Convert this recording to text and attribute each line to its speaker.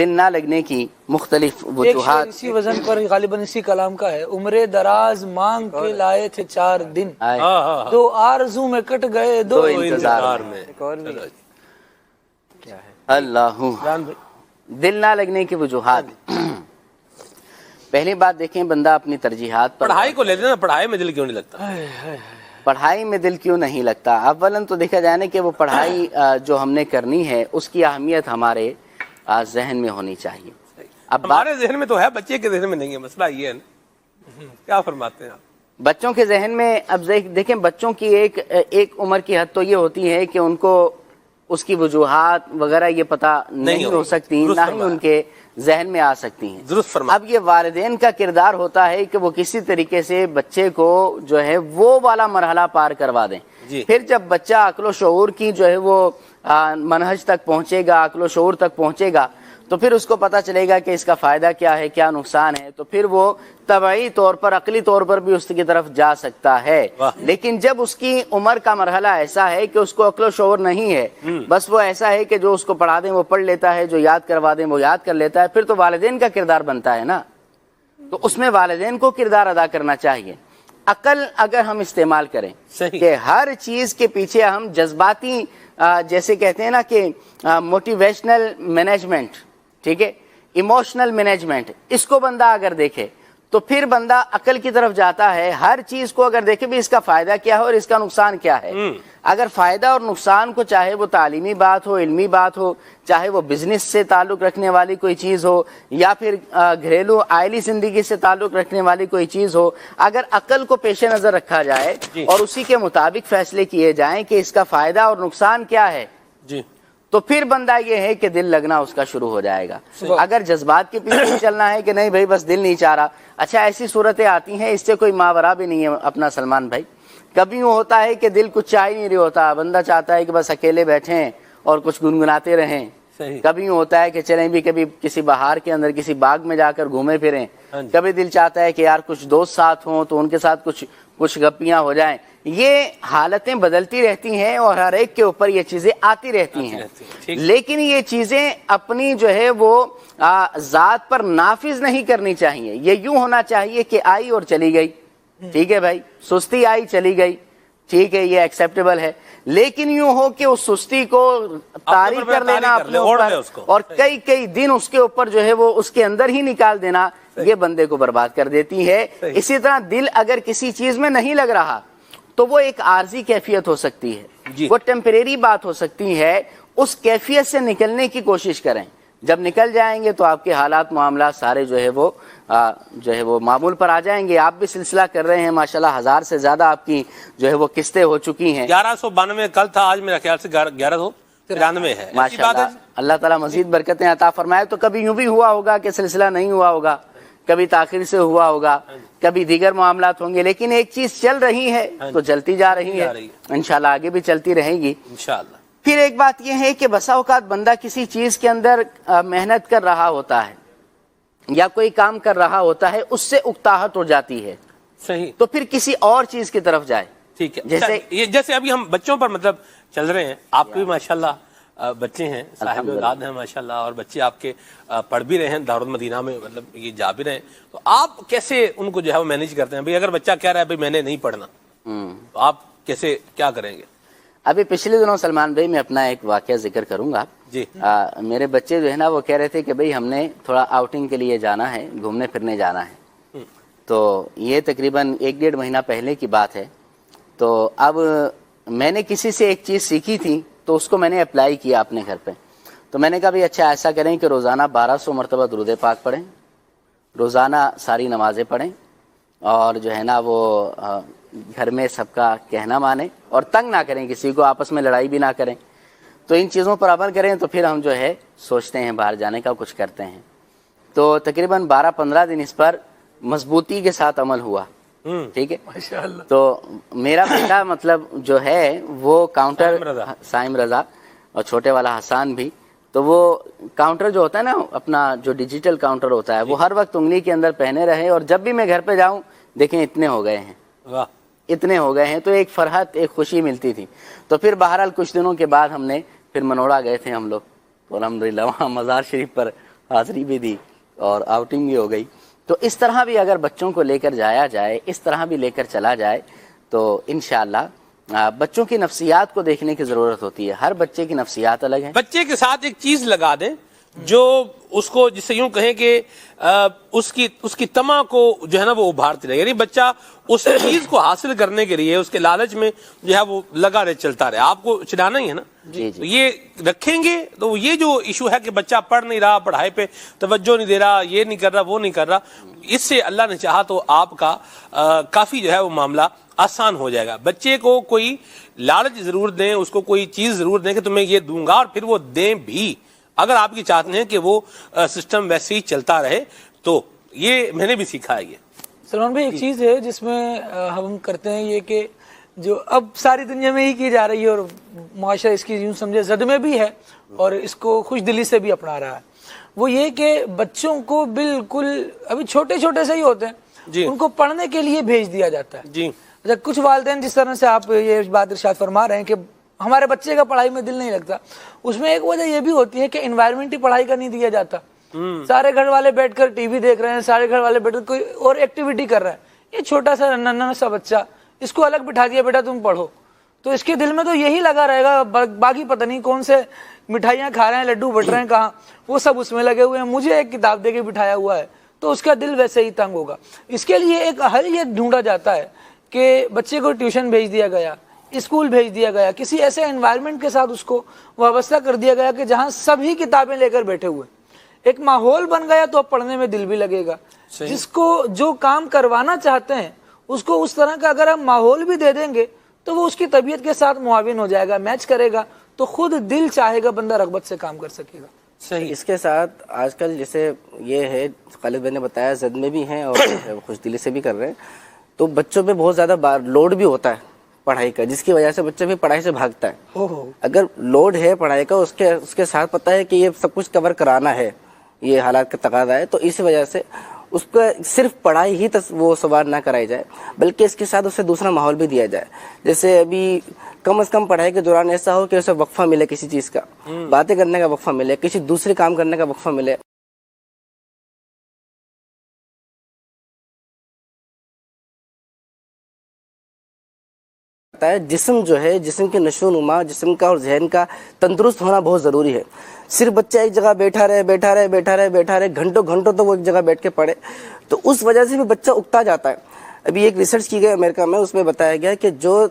Speaker 1: دل نہ لگنے کی مختلف وجوہات
Speaker 2: اسی وزن پر غالباً اسی کلام کا ہے، عمر دراز مانگ کے لائے تھے 4 دن، دو آرزو میں کٹ گئے دو
Speaker 1: انتظار میں۔ اللہ، دل نہ لگنے کی وجوہات۔ پہلی بات دیکھیں، بندہ اپنی ترجیحات پر
Speaker 3: پڑھائی کو لے لینا، پڑھائی میں دل کیوں نہیں لگتا؟
Speaker 1: پڑھائی میں دل کیوں نہیں لگتا؟ اولاً تو دیکھا جائے نا کہ وہ پڑھائی جو ہم نے کرنی ہے اس کی اہمیت ہمارے ذہن میں ہونی چاہیے۔ اب
Speaker 3: ہمارے ذہن میں تو ہے، بچے کے ذہن میں نہیں ہے، مسئلہ یہ ہے نا۔ کیا فرماتے ہیں آپ؟
Speaker 1: بچوں کے ذہن میں اب دیکھیں، بچوں کی ایک عمر کی حد تو یہ ہوتی ہے کہ ان کو اس کی وجوہات وغیرہ یہ پتہ نہیں ہو سکتی، نہ ہی ان کے ذہن میں آ سکتی ہیں۔
Speaker 3: درست فرمایا۔
Speaker 1: اب یہ والدین کا کردار ہوتا ہے کہ وہ کسی طریقے سے بچے کو جو ہے وہ والا مرحلہ پار کروا دیں۔ پھر جب بچہ عقل و شعور کی جو ہے وہ منہج تک پہنچے گا، عقل و شعور تک پہنچے گا، تو پھر اس کو پتہ چلے گا کہ اس کا فائدہ کیا ہے، کیا نقصان ہے، تو پھر وہ طبعی طور پر، عقلی طور پر بھی اس کی طرف جا سکتا ہے۔ لیکن جب اس کی عمر کا مرحلہ ایسا ہے کہ اس کو عقل و شعور نہیں ہے، بس وہ ایسا ہے کہ جو اس کو پڑھا دیں وہ پڑھ لیتا ہے، جو یاد کروا دیں وہ یاد کر لیتا ہے، پھر تو والدین کا کردار بنتا ہے نا، تو اس میں والدین کو کردار ادا کرنا چاہیے۔ عقل اگر ہم استعمال کریں کہ ہر چیز کے پیچھے ہم جذباتی، جیسے کہتے ہیں نا کہ موٹیویشنل مینجمنٹ، ٹھیک ہے، ایموشنل مینجمنٹ، اس کو بندہ اگر دیکھے تو پھر بندہ عقل کی طرف جاتا ہے۔ ہر چیز کو اگر دیکھے بھی اس کا فائدہ کیا ہے اور اس کا نقصان کیا ہے، اگر فائدہ اور نقصان کو، چاہے وہ تعلیمی بات ہو، علمی بات ہو، چاہے وہ بزنس سے تعلق رکھنے والی کوئی چیز ہو، یا پھر گھریلو عائلی زندگی سے تعلق رکھنے والی کوئی چیز ہو، اگر عقل کو پیش نظر رکھا جائے اور اسی کے مطابق فیصلے کیے جائیں کہ اس کا فائدہ اور نقصان کیا ہے، تو پھر بندہ یہ ہے کہ دل لگنا اس کا شروع ہو جائے گا۔ اگر جذبات کے پیچھے چلنا ہے کہ نہیں بھائی بس دل نہیں چاہ رہا، اچھا ایسی صورتیں آتی ہیں، اس سے کوئی ماورا بھی نہیں ہے اپنا سلمان بھائی۔ کبھی یوں ہوتا ہے کہ دل کچھ چاہ ہی نہیں رہی ہوتا، بندہ چاہتا ہے کہ بس اکیلے بیٹھیں اور کچھ گنگناتے رہیں۔ کبھی یوں ہوتا ہے کہ چلیں بھی کبھی کسی بہار کے اندر کسی باغ میں جا کر گھومے پھریں، کبھی دل چاہتا ہے کہ یار کچھ دوست ساتھ ہوں تو ان کے ساتھ کچھ گپیاں ہو جائیں۔ یہ حالتیں بدلتی رہتی ہیں اور ہر ایک کے اوپر یہ چیزیں آتی رہتی ہیں، لیکن یہ چیزیں اپنی جو ہے وہ ذات پر نافذ نہیں کرنی چاہیے۔ یہ یوں ہونا چاہیے کہ آئی اور چلی گئی، ٹھیک ہے بھائی، سستی آئی چلی گئی، ٹھیک ہے، یہ ایکسیپٹیبل ہے، لیکن یوں ہو کہ اس سستی کو طاری کر لینا اپنے اوپر اور کئی دن اس کے اوپر جو ہے وہ اس کے اندر ہی نکال دینا، یہ بندے کو برباد کر دیتی ہے۔ اسی طرح دل اگر کسی چیز میں نہیں لگ رہا تو وہ ایک عارضی کیفیت ہو سکتی ہے، وہ ٹیمپریری بات ہو سکتی ہے، اس کیفیت سے نکلنے کی کوشش کریں۔ جب نکل جائیں گے تو آپ کے حالات معاملات سارے جو ہے وہ معمول پر آ جائیں گے۔ آپ بھی سلسلہ کر رہے ہیں ماشاءاللہ، 1000 سے زیادہ آپ کی جو ہے وہ قسطیں ہو چکی ہیں۔
Speaker 3: 1192 کل تھا، آج میرا خیال سے 1193 ہے
Speaker 1: ماشاءاللہ، اللہ تعالیٰ مزید برکتیں عطا فرمائے۔ تو کبھی یوں بھی ہوا ہوگا کہ سلسلہ نہیں ہوا ہوگا، کبھی تاخیر سے ہوا ہوگا، کبھی دیگر معاملات ہوں گے، لیکن ایک چیز چل رہی ہے تو چلتی جا رہی ہے، انشاءاللہ آگے بھی چلتی رہے گی
Speaker 3: انشاءاللہ۔
Speaker 1: پھر ایک بات یہ ہے کہ بسا اوقات بندہ کسی چیز کے اندر محنت کر رہا ہوتا ہے یا کوئی کام کر رہا ہوتا ہے، اس سے اکتاہٹ ہو جاتی ہے،
Speaker 3: صحیح،
Speaker 1: تو پھر کسی اور چیز کی طرف جائے۔
Speaker 3: ٹھیک ہے، جیسے ابھی ہم بچوں پر مطلب چل رہے ہیں، آپ کے بھی ماشاءاللہ بچے ہیں، صاحب اولاد ہیں ماشاءاللہ، اور بچے آپ کے پڑھ بھی رہے ہیں دارالمدینہ میں، مطلب یہ جا بھی رہے ہیں، تو آپ کیسے ان کو جو ہے وہ مینیج کرتے ہیں؟ بھئی اگر بچہ کہہ رہا ہے بھئی میں نے نہیں پڑھنا، تو آپ کیسے کیا کریں گے؟
Speaker 1: ابھی پچھلے دنوں سلمان بھائی میں اپنا ایک واقعہ ذکر کروں گا۔ میرے بچے جو ہے نا وہ کہہ رہے تھے کہ بھئی ہم نے تھوڑا آؤٹنگ کے لیے جانا ہے، گھومنے پھرنے جانا ہے، تو یہ تقریباً 1-1.5 مہینہ پہلے کی بات ہے۔ تو اب میں نے کسی سے ایک چیز سیکھی تھی تو اس کو میں نے اپلائی کیا اپنے گھر پہ، تو میں نے کہا بھئی اچھا ایسا کریں کہ روزانہ 1200 مرتبہ درود پاک پڑھیں، روزانہ ساری نمازیں پڑھیں، اور جو ہے نا وہ گھر میں سب کا کہنا مانیں اور تنگ نہ کریں کسی کو، آپس میں لڑائی بھی نہ کریں۔ تو ان چیزوں پر عمل کریں تو پھر ہم جو ہے سوچتے ہیں باہر جانے کا، کچھ کرتے ہیں۔ تو تقریباً 12-15 دن اس پر مضبوطی کے ساتھ عمل ہوا، ٹھیک ہے۔ تو میرا بیٹا مطلب جو ہے وہ کاؤنٹر، سائم رضا، اور چھوٹے والا حسان بھی، تو وہ کاؤنٹر جو ہوتا ہے نا اپنا جو ڈیجیٹل کاؤنٹر ہوتا ہے، وہ ہر وقت انگلی کے اندر پہنے رہے، اور جب بھی میں گھر پہ جاؤں دیکھیں اتنے ہو گئے ہیں، اتنے ہو گئے ہیں، تو ایک فرحت، ایک خوشی ملتی تھی۔ تو پھر بہرحال کچھ دنوں کے بعد ہم نے پھر منوڑا گئے تھے ہم لوگ، تو الحمدللہ وہاں مزار شریف پر حاضری بھی دی اور آؤٹنگ بھی ہو گئی. تو اس طرح بھی اگر بچوں کو لے کر جایا جائے, اس طرح بھی لے کر چلا جائے, تو انشاءاللہ بچوں کی نفسیات کو دیکھنے کی ضرورت ہوتی ہے. ہر بچے کی نفسیات الگ ہیں.
Speaker 3: بچے کے ساتھ ایک چیز لگا دیں جو اس کو, جسے یوں کہیں کہ اس کی طمع کو جو ہے نا وہ ابھارتی رہے. یعنی بچہ اس چیز کو حاصل کرنے کے لیے اس کے لالچ میں جو ہے وہ لگا رہے, چلتا رہے. آپ کو چڑھانا ہی ہے نا.
Speaker 1: جی
Speaker 3: تو یہ رکھیں گے تو یہ جو ایشو ہے کہ بچہ پڑھ نہیں رہا, پڑھائی پہ توجہ نہیں دے رہا, یہ نہیں کر رہا, وہ نہیں کر رہا, اس سے اللہ نے چاہا تو آپ کا کافی جو ہے وہ معاملہ آسان ہو جائے گا. بچے کو کوئی لالچ ضرور دیں, اس کو کوئی چیز ضرور دیں کہ تمہیں یہ دوں گا, اور پھر وہ دیں بھی اگر آپ کی چاہتے ہیں کہ وہ سسٹم ویسے ہی چلتا رہے. تو یہ میں نے بھی سیکھا ہے. یہ
Speaker 2: سلمان بھائی ایک چیز ہے جس میں ہم کرتے ہیں یہ کہ جو اب ساری دنیا میں ہی کی جا رہی ہے اور معاشرہ اس کی یوں سمجھے زد میں بھی ہے اور اس کو خوش دلی سے بھی اپنا رہا ہے, وہ یہ کہ بچوں کو بالکل ابھی چھوٹے چھوٹے سے ہی ہوتے ہیں, ان کو پڑھنے کے لیے بھیج دیا جاتا ہے.
Speaker 3: جی
Speaker 2: کچھ والدین جس طرح سے آپ یہ بات ارشاد فرما رہے ہیں کہ ہمارے بچے کا پڑھائی میں دل نہیں لگتا, اس میں ایک وجہ یہ بھی ہوتی ہے کہ انوائرمنٹ ہی پڑھائی کا نہیں دیا جاتا. سارے گھر والے بیٹھ کر ٹی وی دیکھ رہے ہیں, سارے گھر والے بیٹھ کر کوئی اور ایکٹیویٹی کر رہے ہیں. یہ چھوٹا سا ننھا سا بچہ, اس کو الگ بٹھا دیا بیٹا تم پڑھو, تو اس کے دل میں تو یہی لگا رہے گا, باقی پتہ نہیں کون سے مٹھائیاں کھا رہے ہیں, لڈو بٹ رہے ہیں کہاں, وہ سب اس میں لگے ہوئے ہیں. مجھے ایک کتاب دے کے بٹھایا ہوا ہے, تو اس کا دل ویسے ہی تنگ ہوگا. اس کے لیے ایک حل یہ ڈھونڈا جاتا ہے کہ بچے کو ٹیوشن بھیج دیا گیا, اسکول بھیج دیا گیا, کسی ایسے انوائرمنٹ کے ساتھ اس کو وابستہ کر دیا گیا کہ جہاں سبھی کتابیں لے کر بیٹھے ہوئے, ایک ماحول بن گیا, تو اب پڑھنے میں دل بھی لگے گا. جس کو جو کام کروانا چاہتے ہیں اس کو اس طرح کا اگر ہم ماحول بھی دے دیں گے تو وہ اس کی طبیعت کے ساتھ معاون ہو جائے گا, میچ کرے گا, تو خود دل چاہے گا, بندہ رغبت سے کام کر سکے گا.
Speaker 1: صحیح. اس کے ساتھ آج کل جیسے یہ ہے خالد بھائی نے بتایا, زد میں بھی ہیں اور خوش دلی سے بھی کر رہے ہیں, تو بچوں پہ بہت زیادہ لوڈ بھی ہوتا ہے پڑھائی کا, جس کی وجہ سے بچہ بھی پڑھائی سے بھاگتا ہے. اگر لوڈ ہے پڑھائی کا, اس کے ساتھ پتہ ہے کہ یہ سب کچھ کور کرانا ہے, یہ حالات کا تقاضا ہے, تو اس وجہ سے اس کو صرف پڑھائی ہی وہ سوار نہ کرائی جائے, بلکہ اس کے ساتھ اسے دوسرا ماحول بھی دیا جائے. جیسے ابھی کم از کم پڑھائی کے دوران ایسا ہو کہ اسے وقفہ ملے, کسی چیز کا باتیں کرنے کا وقفہ ملے, کسی دوسرے کام کرنے کا وقفہ ملے. جسم جو ہے, جسم کی نشو و نما, جسم کا اور ذہن کا تندرست ہونا بہت ضروری ہے. صرف بچہ ایک جگہ بیٹھا رہے گھنٹوں تو وہ ایک جگہ بیٹھ کے پڑھے, تو اس وجہ سے بھی بچہ اکتا جاتا ہے. ابھی ایک ریسرچ کی گئی امریکہ میں, اس میں بتایا گیا کہ جو